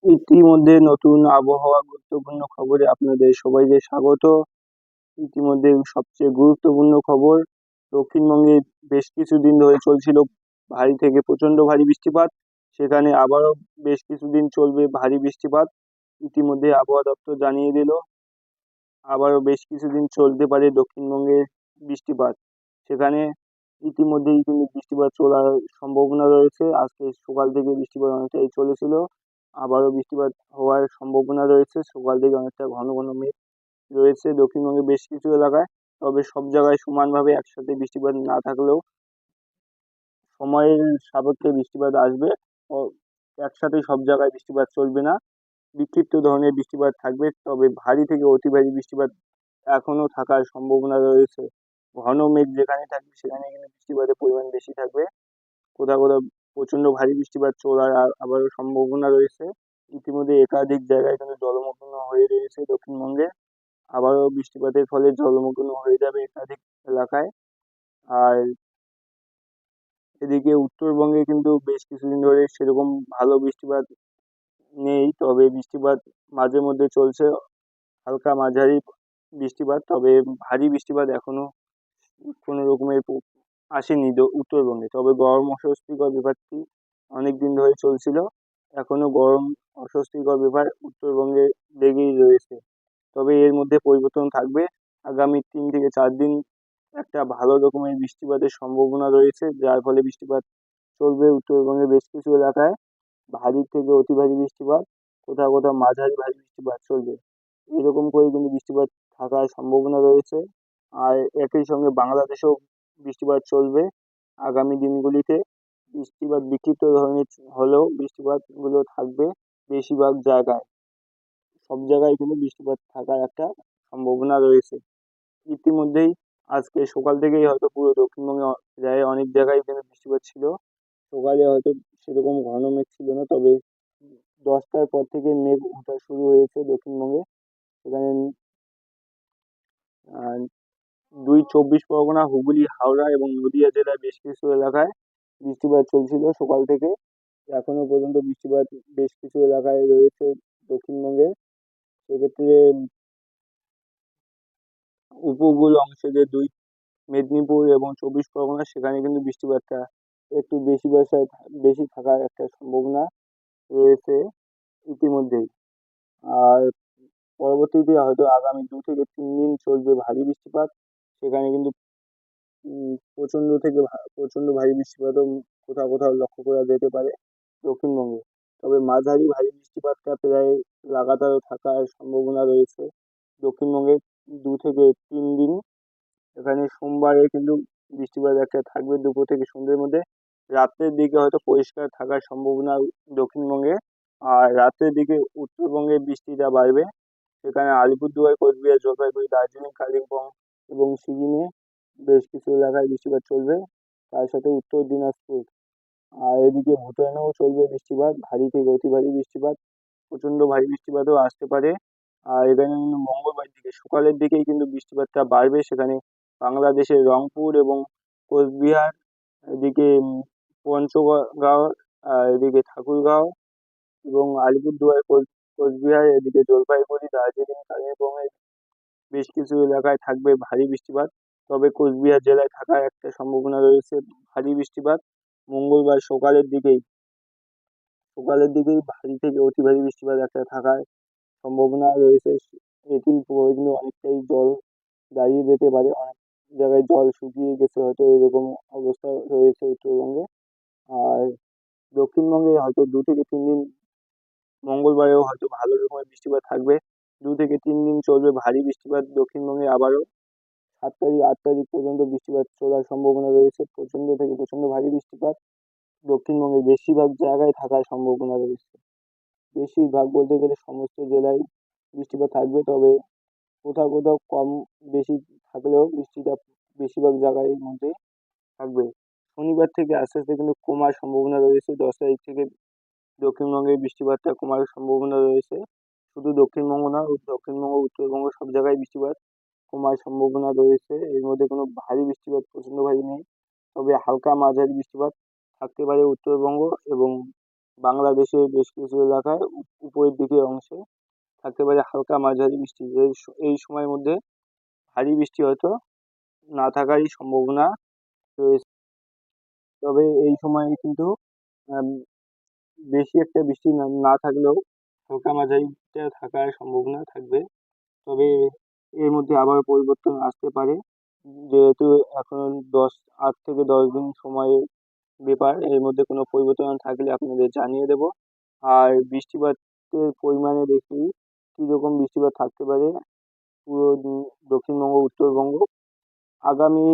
ইতিমধ্যে নতুন আবহাওয়া গুরুত্বপূর্ণ খবরে আপনাদের সবাইকে স্বাগত। ইতিমধ্যে সবচেয়ে গুরুত্বপূর্ণ খবর, দক্ষিণবঙ্গে বেশ কিছুদিন ধরে চলছিল ভারী থেকে প্রচণ্ড ভারী বৃষ্টিপাত, সেখানে আবারও বেশ কিছুদিন চলবে ভারী বৃষ্টিপাত। ইতিমধ্যে আবহাওয়া দপ্তর জানিয়ে দিল আবারও বেশ কিছুদিন চলতে পারে দক্ষিণবঙ্গে বৃষ্টিপাত। সেখানে ইতিমধ্যেই কিন্তু বৃষ্টিপাত চলার সম্ভাবনা রয়েছে। আজকে সকাল থেকে বৃষ্টিপাত অনেকটাই চলেছিল, আবারও বৃষ্টিপাত হওয়ার সম্ভাবনা রয়েছে। সকাল থেকে অনেকটা ঘন ঘন মেঘ রয়েছে দক্ষিণবঙ্গের বেশ কিছু এলাকায়। তবে সব জায়গায় সমানভাবে একসাথে বৃষ্টিপাত না থাকলেও সময়ের সাপেক্ষে বৃষ্টিপাত আসবে। ও একসাথে সব জায়গায় বৃষ্টিপাত চলবে না, বিক্ষিপ্ত ধরনের বৃষ্টিপাত থাকবে। তবে ভারী থেকে অতি ভারী বৃষ্টিপাত এখনো থাকার সম্ভাবনা রয়েছে। ঘন মেঘ যেখানে থাকবে সেখানে কিন্তু বৃষ্টিপাতের পরিমাণ বেশি থাকবে। কোথাও কোথাও প্রচণ্ড ভারী বৃষ্টিপাত চলার আবারও সম্ভাবনা রয়েছে। ইতিমধ্যে একাধিক জায়গায় কিন্তু জলমগ্ন হয়ে রয়েছে দক্ষিণবঙ্গে। আবারও বৃষ্টিপাতের ফলে জলমগ্ন হয়ে যাবে একাধিক এলাকায়। আর এদিকে উত্তরবঙ্গে কিন্তু বেশ কিছুদিন ধরে সেরকম ভালো বৃষ্টিপাত নেই, তবে বৃষ্টিপাত মাঝে মধ্যে চলছে, হালকা মাঝারি বৃষ্টিপাত। তবে ভারী বৃষ্টিপাত এখনো কোনো রকমের আসেনি উত্তরবঙ্গে। তবে গরম অস্বস্তিকর ব্যাপারটি অনেক দিন ধরে চলছিল, এখনো গরম অস্বস্তিকর ব্যাপার উত্তরবঙ্গে লেগেই রয়েছে। তবে এর মধ্যে পরিবর্তন থাকবে। আগামী 3 থেকে 4 দিন একটা ভালো রকমের বৃষ্টিপাতের সম্ভাবনা রয়েছে, যার ফলে বৃষ্টিপাত চলবে উত্তরবঙ্গের বেশ কিছু এলাকায়। ভারী থেকে অতি ভারী বৃষ্টিপাত, কোথাও কোথাও মাঝারি ভারী বৃষ্টিপাত চলবে। এরকম করে কিন্তু বৃষ্টিপাত থাকার সম্ভাবনা রয়েছে। আর একই সঙ্গে বাংলাদেশেও বৃষ্টিপাত চলবে আগামী দিনগুলিতে। বৃষ্টিপাত বিক্ষিপ্ত ধরনের হলেও বৃষ্টিপাতগুলো থাকবে বেশিরভাগ জায়গায়। সব জায়গায় কিন্তু বৃষ্টিপাত থাকার একটা সম্ভাবনা রয়েছে। ইতিমধ্যেই আজকে সকাল থেকেই হয়তো পুরো দক্ষিণবঙ্গে প্রায় অনেক জায়গায় কিন্তু বৃষ্টিপাত ছিল। সকালে হয়তো সেরকম ঘন মেঘ ছিল না, তবে 10টার পর থেকে মেঘ ওঠা শুরু হয়েছে দক্ষিণবঙ্গে। সেখানে আহ, 2 চব্বিশ পরগনা, হুগলি, হাওড়া এবং নদিয়া জেলার বেশ কিছু এলাকায় বৃষ্টিপাত চলছিল সকাল থেকে। এখনো পর্যন্ত বৃষ্টিপাত বেশ কিছু এলাকায় রয়েছে দক্ষিণবঙ্গে। সেক্ষেত্রে উপকূল অংশে যে মেদিনীপুর এবং 24 পরগনা, সেখানে কিন্তু বৃষ্টিপাতটা একটু বেশি থাকার একটা সম্ভাবনা রয়েছে ইতিমধ্যেই। আর পরবর্তীতে হয়তো আগামী 2 থেকে 3 দিন চলবে ভারী বৃষ্টিপাত। সেখানে কিন্তু প্রচণ্ড ভারী বৃষ্টিপাতও কোথাও কোথাও লক্ষ্য করা যেতে পারে দক্ষিণবঙ্গে। তবে মাঝারি ভারী বৃষ্টিপাতটা প্রায় লাগাতার থাকার সম্ভাবনা রয়েছে দক্ষিণবঙ্গে 2 থেকে 3 দিন। এখানে সোমবারে কিন্তু বৃষ্টিপাত একটা থাকবে দুপুর থেকে সন্ধ্যের মধ্যে। রাত্রের দিকে হয়তো পরিষ্কার থাকার সম্ভাবনা দক্ষিণবঙ্গে। আর রাত্রের দিকে উত্তরবঙ্গে বৃষ্টিটা বাড়বে। সেখানে আলিপুরদুয়ার, কোচবিহার, জলপাইগুড়ি, দার্জিলিং, কালিম্পং এবং সিকিমে বেশ কিছু এলাকায় বৃষ্টিপাত চলবে। তার সাথে উত্তর দিনাজপুর আর এদিকে ভুটানেও চলবে বৃষ্টিপাত, ভারী থেকে অতি ভারী বৃষ্টিপাত। প্রচণ্ড ভারী বৃষ্টিপাতও আসতে পারে। আর এখানে কিন্তু মঙ্গলবার দিকে সকালের দিকেই কিন্তু বৃষ্টিপাতটা বাড়বে। সেখানে বাংলাদেশের রংপুর এবং কোচবিহার, এদিকে পঞ্চগড়, আর এদিকে ঠাকুরগাঁও এবং আলিপুরদুয়ার, কোচবিহার, এদিকে জলপাইগুড়ি, দার্জিলিং, কালিম্পংয়ের বেশ কিছু এলাকায় থাকবে ভারী বৃষ্টিপাত। তবে কোচবিহার জেলায় থাকার একটা সম্ভাবনা রয়েছে ভারী বৃষ্টিপাত। মঙ্গলবার সকালের দিকেই ভারী থেকে অতি ভারী বৃষ্টিপাত একটা থাকার সম্ভাবনা রয়েছে। এটির প্রভাবে কিন্তু অনেকটাই জল দাঁড়িয়ে যেতে পারে, অনেক জায়গায় জল শুকিয়ে গেছে হয়তো, এরকম অবস্থা রয়েছে উত্তরবঙ্গে। আর দক্ষিণবঙ্গে হয়তো 2 থেকে 3 দিন, মঙ্গলবারেও হয়তো ভালো রকমের বৃষ্টিপাত থাকবে। 2 থেকে 3 দিন চলবে ভারী বৃষ্টিপাত দক্ষিণবঙ্গে আবারও। 7 তারিখ 8 তারিখ পর্যন্ত বৃষ্টিপাত চলার সম্ভাবনা রয়েছে, প্রচণ্ড থেকে প্রচণ্ড ভারী বৃষ্টিপাত দক্ষিণবঙ্গের বেশিরভাগ জায়গায় থাকার সম্ভাবনা রয়েছে। বেশিরভাগ বলতে গেলে সমস্ত জেলায় বৃষ্টিপাত থাকবে, তবে কোথাও কোথাও কম বেশি থাকলেও বৃষ্টিটা বেশিরভাগ জায়গায় মধ্যে থাকবে। শনিবার থেকে আস্তে আস্তে কিন্তু কমার সম্ভাবনা রয়েছে। 10 তারিখ থেকে দক্ষিণবঙ্গে বৃষ্টিপাতটা কমার সম্ভাবনা রয়েছে। শুধু দক্ষিণবঙ্গ না, দক্ষিণবঙ্গ, উত্তরবঙ্গ সব জায়গায় বৃষ্টিপাত কমার সম্ভাবনা রয়েছে। এর মধ্যে কোনো ভারী বৃষ্টিপাত, প্রচণ্ড ভারী নেই, তবে হালকা মাঝারি বৃষ্টিপাত থাকতে পারে উত্তরবঙ্গ এবং বাংলাদেশের বেশ কিছু এলাকায় উপরের দিকের অংশে থাকতে পারে হালকা মাঝারি বৃষ্টি। এই সময়ের মধ্যে ভারী বৃষ্টি হয়তো না থাকারই সম্ভাবনা রয়েছে। তবে এই সময়ে কিন্তু আম, বেশি একটা বৃষ্টি না থাকলেও হালকা মাঝারিটা থাকার সম্ভাবনা থাকবে। তবে এর মধ্যে আবার পরিবর্তন আসতে পারে, যেহেতু এখন 8 থেকে 10 দিন সময়ের ব্যাপার। এর মধ্যে কোনো পরিবর্তন থাকলে আপনাদের জানিয়ে দেব। আর বৃষ্টিপাতের পরিমাণে দেখি কীরকম বৃষ্টিপাত থাকতে পারে পুরো দক্ষিণবঙ্গ উত্তরবঙ্গ। আগামী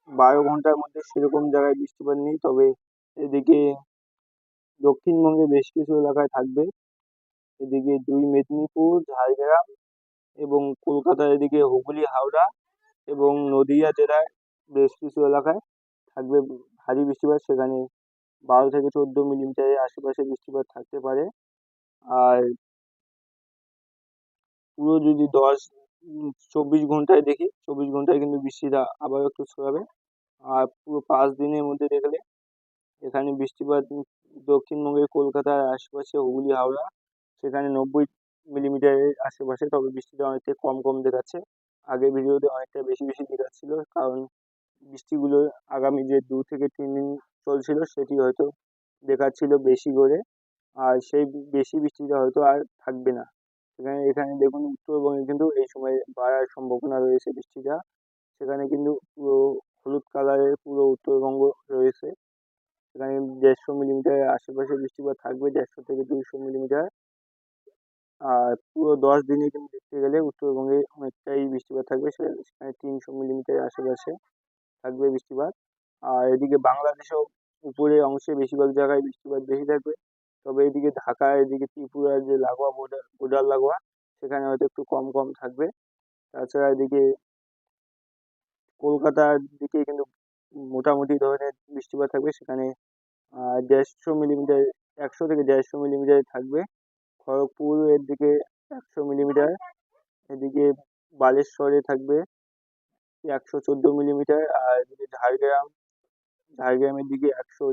12 ঘন্টার মধ্যে সেরকম জায়গায় বৃষ্টিপাত নেই, তবে এদিকে দক্ষিণবঙ্গে বেশ কিছু এলাকায় থাকবে। এদিকে 2 মেদিনীপুর, ঝাড়গ্রাম এবং কলকাতার এদিকে হুগলি, হাওড়া এবং নদিয়া জেলার বেশ কিছু এলাকায় থাকবে ভারী বৃষ্টিপাত। সেখানে 12 থেকে 14 মিলিমিটারের আশেপাশে বৃষ্টিপাত থাকতে পারে। আর পুরো যদি 24 ঘন্টায় দেখি, 24 ঘন্টায় কিন্তু বৃষ্টিটা আবার একটু ছড়াবে। আর পুরো 5 দিনের মধ্যে দেখলে এখানে বৃষ্টিপাত দক্ষিণবঙ্গের কলকাতার আশেপাশে হুগলি, হাওড়া সেখানে 90 মিলিমিটারের আশেপাশে, তবে বৃষ্টিটা অনেকটা কম কম দেখাচ্ছে। আগের ভিডিওতে অনেকটা বেশি বেশি দেখাচ্ছিল, কারণ বৃষ্টিগুলো আগামী যে 2 থেকে 3 দিন চলছিল সেটি হয়তো দেখাচ্ছিল বেশি করে। আর সেই বেশি বৃষ্টিটা হয়তো আর থাকবে না। এখানে দেখুন উত্তরবঙ্গে কিন্তু এই সময় বাড়ার সম্ভাবনা রয়েছে বৃষ্টিটা। সেখানে কিন্তু পুরো হলুদ কালারের পুরো উত্তরবঙ্গ রয়েছে। সেখানে 150 মিলিমিটারের আশেপাশে বৃষ্টিপাত থাকবে, 150 থেকে 200 মিলিমিটার। আর পুরো 10 দিনে কিন্তু দেখতে গেলে উত্তরবঙ্গে অনেকটাই বৃষ্টিপাত থাকবে, সেখানে 300 মিলিমিটারের আশেপাশে থাকবে বৃষ্টিপাত। আর এদিকে বাংলাদেশেও উপরের অংশে বেশিরভাগ জায়গায় বৃষ্টিপাত বেশি থাকবে। তবে এদিকে ঢাকা, এদিকে ত্রিপুরার যে লাগোয়া বর্ডার লাগোয়া সেখানে হয়তো একটু কম কম থাকবে। তাছাড়া এদিকে কলকাতার দিকে কিন্তু মোটামুটি ধরনের বৃষ্টিপাত থাকবে, সেখানে 150 মিলিমিটার, 100 থেকে 150 মিলিমিটার থাকবে। খড়গপুরের দিকে 100 মিলিমিটার, এদিকে বালেশ্বরে থাকবে 114 মিলিমিটার। আর এদিকে ঝাড়গ্রামের দিকে 100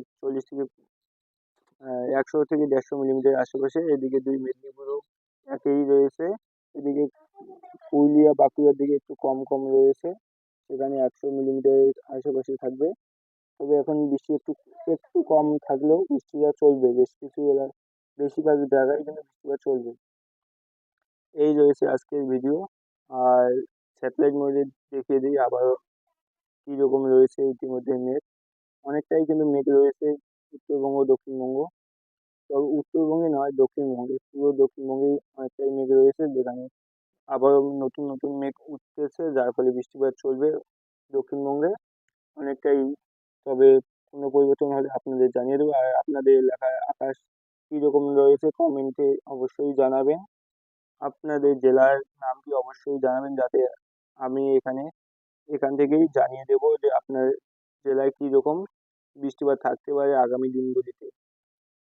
থেকে 150 মিলিমিটার আশেপাশে। এদিকে 2 মেদিনীপুরও একই রয়েছে। এদিকে পুরুলিয়া, বাঁকুড়ার দিকে একটু কম কম রয়েছে, সেখানে 100 মিলিমিটারের আশেপাশে থাকবে। তবে এখন বৃষ্টি একটু একটু কম থাকলেও বৃষ্টিটা চলবে, বেশ কিছু বেশিরভাগ জায়গায় কিন্তু বৃষ্টিপাত চলবে। এই রয়েছে আজকের ভিডিও। আর স্যাটেলাইট মোডে দেখিয়ে দিই আবারও কীরকম রয়েছে। ইতিমধ্যে মেঘ অনেকটাই কিন্তু মেঘ রয়েছে উত্তরবঙ্গ, দক্ষিণবঙ্গ। তবে উত্তরবঙ্গে নয়, দক্ষিণবঙ্গে, পুরো দক্ষিণবঙ্গেই অনেকটাই মেঘ রয়েছে, যেখানে আবারও নতুন নতুন মেঘ উঠতেছে, যার ফলে বৃষ্টিপাত চলবে দক্ষিণবঙ্গে অনেকটাই। তবে কোনো পরিবর্তন হলে আপনাদের জানিয়ে দেবো। আর আপনাদের এলাকায় আকাশ কীরকম রয়েছে কমেন্টে অবশ্যই জানাবেন। আপনাদের জেলার নামটি অবশ্যই জানাবেন, যাতে আমি এখান থেকেই জানিয়ে দেবো যে আপনার জেলায় কীরকম বৃষ্টিপাত থাকতে পারে আগামী দিনগুলিতে।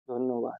ধন্যবাদ।